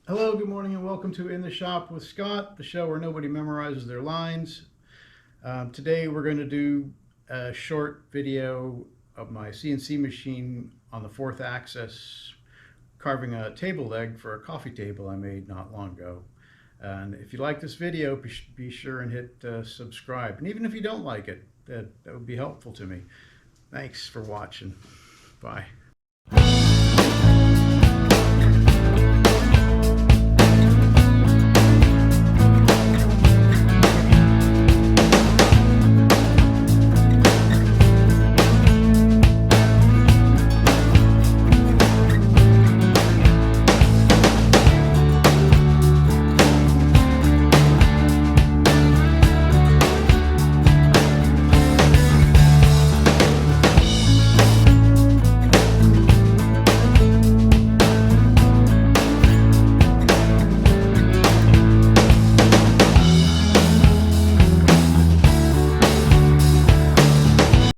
Hello, good morning, and welcome to In the Shop with Scott, the show where nobody memorizes their lines. Today we're going to do a short video of my CNC machine on the fourth axis, carving a table leg for a coffee table I made not long ago. And if you like this video, be sure and hit subscribe. And even if you don't like it, that would be helpful to me. Thanks for watching. Bye.